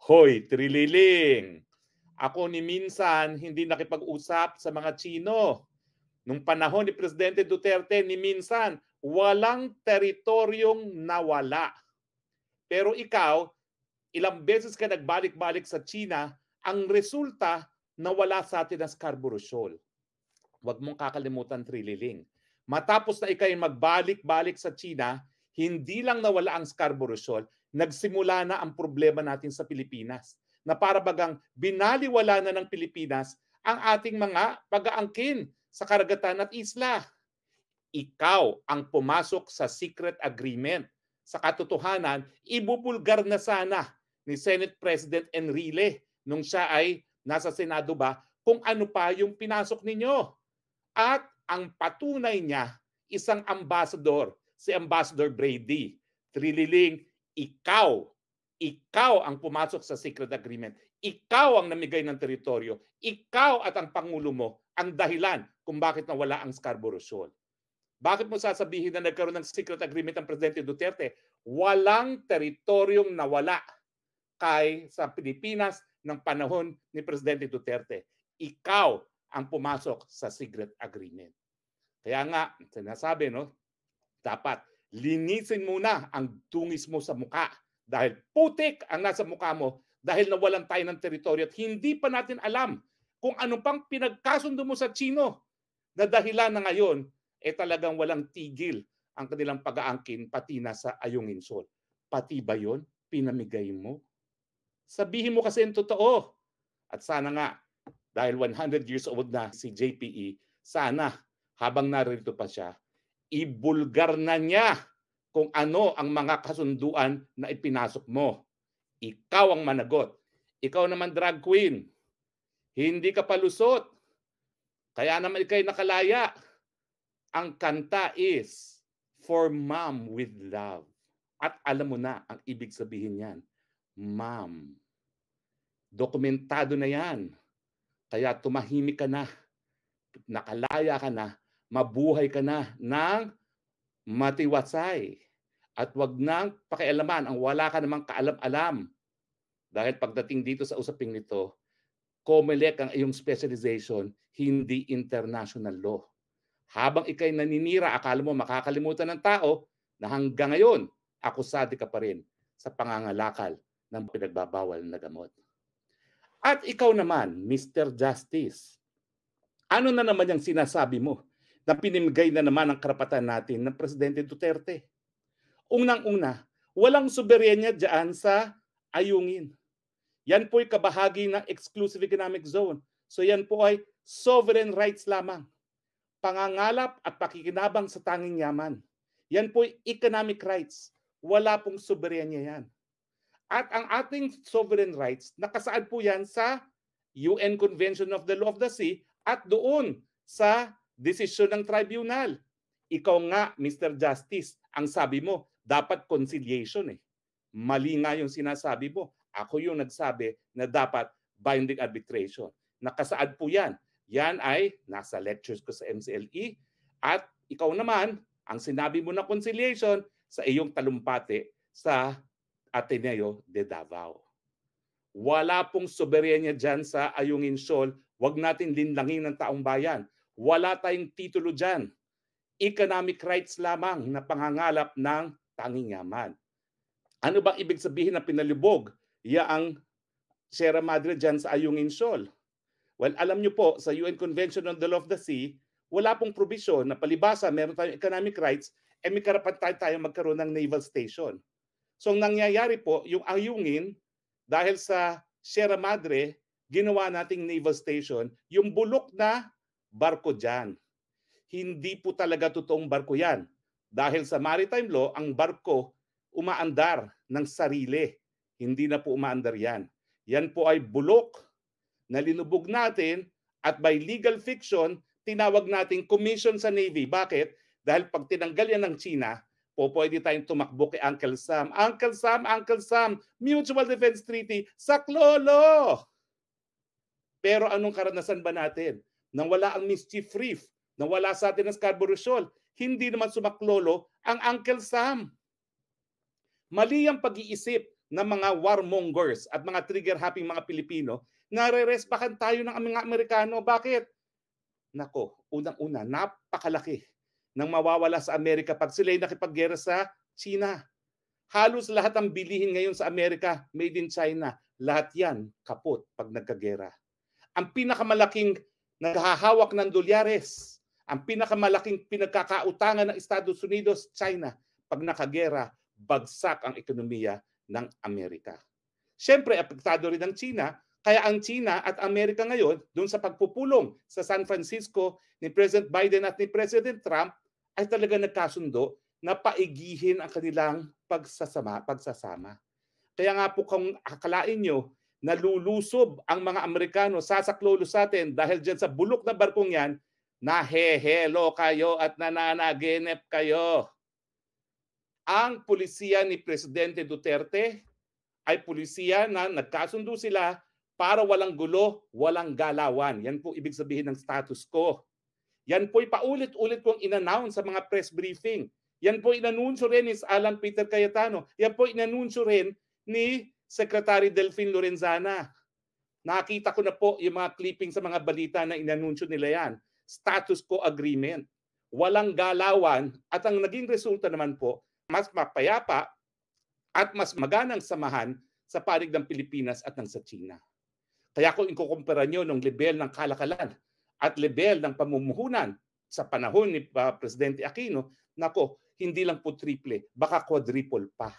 Hoy, Trililing! Ako ni minsan hindi nakipag-usap sa mga Chino. Nung panahon ni Presidente Duterte, ni minsan walang teritoryong nawala. Pero ikaw, ilang beses ka nagbalik-balik sa China, ang resulta nawala sa atin ang Scarborough Shoal. Huwag mong kakalimutan, Trililing. Matapos na ikay magbalik-balik sa China, hindi lang nawala ang Scarborough Shoal, nagsimula na ang problema natin sa Pilipinas. Na para bagang binaliwala na ng Pilipinas ang ating mga pag-aangkin sa karagatan at isla. Ikaw ang pumasok sa secret agreement. Sa katotohanan, ibubulgar na sana ni Senate President Enrile nung siya ay nasa Senado ba kung ano pa yung pinasok ninyo. At ang patunay niya, isang ambassador, si Ambassador Brady. Trililing, ikaw ang pumasok sa secret agreement. Ikaw ang namigay ng teritoryo. Ikaw at ang Pangulo mo ang dahilan kung bakit nawala ang Scarborough Shoal. Bakit mo sasabihin na nagkaroon ng secret agreement ang Presidente Duterte? Walang teritoryong nawala sa Pilipinas ng panahon ni Presidente Duterte. Ikaw ang pumasok sa secret agreement. Kaya nga, sinasabi, no, dapat linisin muna ang dungis mo sa muka dahil putik ang nasa mukha mo dahil nawalan tayo ng teritoryo at hindi pa natin alam kung ano pang pinagkasundo mo sa Chino na dahilan na ngayon talagang walang tigil ang kanilang pag-aangkin pati na sa Ayungin Shoal. Pati ba yun pinamigay mo? Sabihin mo kasi yung totoo. At sana nga, dahil 100 years old na si JPE, sana habang narito pa siya, ibulgar na niya kung ano ang mga kasunduan na ipinasok mo. Ikaw ang managot. Ikaw naman, drag queen. Hindi ka palusot. Kaya naman ikay nakalaya. Ang kanta is For Mom with Love. At alam mo na ang ibig sabihin niyan. Mom. Dokumentado na yan. Kaya tumahimik ka na. Nakalaya ka na. Mabuhay ka na ng matiwasay. At wag nang pakialaman ang wala ka namang kaalam-alam. Dahil pagdating dito sa usaping nito, COMELEC ang iyong specialization, hindi international law. Habang ikay naninira, akala mo makakalimutan ng tao na hanggang ngayon, akusado ka pa rin sa pangangalakal ng pinagbabawal na gamot. At ikaw naman, Mr. Justice, ano na naman yung sinasabi mo na pinimigay na naman ang karapatan natin ng Presidente Duterte? Unang-una, walang soberenya dyan sa Ayungin. Yan po'y kabahagi ng Exclusive Economic Zone. So yan po ay sovereign rights lamang. Pangangalap at pakikinabang sa tanging yaman. Yan po'y economic rights. Wala pong soberenya yan. At ang ating sovereign rights, nakasaad po yan sa UN Convention of the Law of the Sea at doon sa desisyon ng tribunal. Ikaw nga, Mr. Justice, ang sabi mo, dapat conciliation eh. Mali nga yung sinasabi mo. Ako yung nagsabi na dapat binding arbitration. Nakasaad po yan. Yan ay nasa lectures ko sa MCLE. At ikaw naman, ang sinabi mo na conciliation sa iyong talumpati sa Ateneo de Davao. Wala pong soberenya dyan sa Ayungin Shoal. Huwag natin linlangin ng taong bayan. Wala tayong titulo dyan. Economic rights lamang na pangangalap ng tanging yaman. Ano bang ibig sabihin na pinalibog ang Sierra Madre dyan sa Ayungin Shoal? Well, alam nyo po, sa UN Convention on the Law of the Sea, wala pong provision na palibasa, meron tayong economic rights, may karapatan tayo magkaroon ng naval station. So, ang nangyayari po, yung Ayungin, dahil sa Sierra Madre, ginawa nating naval station, yung bulok na barko dyan. Hindi po talaga totoong barko yan. Dahil sa maritime law, ang barko umaandar ng sarili. Hindi na po umaandar yan. Yan po ay bulok na linubog natin at by legal fiction, tinawag nating commission sa Navy. Bakit? Dahil pag tinanggal yan ng China, pwede tayong tumakbo kay Uncle Sam. Uncle Sam, Uncle Sam, Mutual Defense Treaty, saklolo! Pero anong karanasan ba natin? Nang wala ang mischief reef, nang wala sa atin ang Scarborough Shoal, hindi naman sumaklolo ang Uncle Sam. Mali ang pag-iisip ng mga warmongers at mga trigger-happy mga Pilipino, nare-respakan tayo ng mga Amerikano. Bakit? Nako, unang-una, napakalaki ng mawawala sa Amerika pag sila'y nakipaggera sa China. Halos lahat ng bilihin ngayon sa Amerika, made in China. Lahat yan kaput pag nagkagera. Ang pinakamalaking naghahawak ng dolyares, ang pinakamalaking pinagkakautangan ng Estados Unidos, China. Pag nakagera, bagsak ang ekonomiya ng Amerika. Siyempre, apektado rin ang China. Kaya ang China at Amerika ngayon, doon sa pagpupulong sa San Francisco ni President Biden at ni President Trump, ay talaga nagkasundo na paigihin ang kanilang pagsasama. Kaya nga po kung akalain nyo, nalulusob ang mga Amerikano, sasaklolo sa atin dahil dyan sa bulok na barkong yan, nahehelo kayo at nananaginip kayo. Ang pulisiya ni Presidente Duterte ay pulisiya na nagkasundo sila para walang gulo, walang galawan. Yan po ibig sabihin ng status quo. Yan po'y paulit-ulit kong in-announce sa mga press briefing. Yan po inanunsyo rin ni Alan Peter Cayetano. Yan po inanunsyo rin ni Secretary Delfin Lorenzana. Nakita ko na po yung mga clipping sa mga balita na inanunsyo nila yan. Status quo agreement. Walang galawan at ang naging resulta naman po, mas mapayapa at mas maganang samahan sa panig ng Pilipinas at ng sa China. Kaya kung ikukumpara nyo ng level ng kalakalan at level ng pamumuhunan sa panahon ni Presidente Aquino, nako, hindi lang po triple, baka quadruple pa.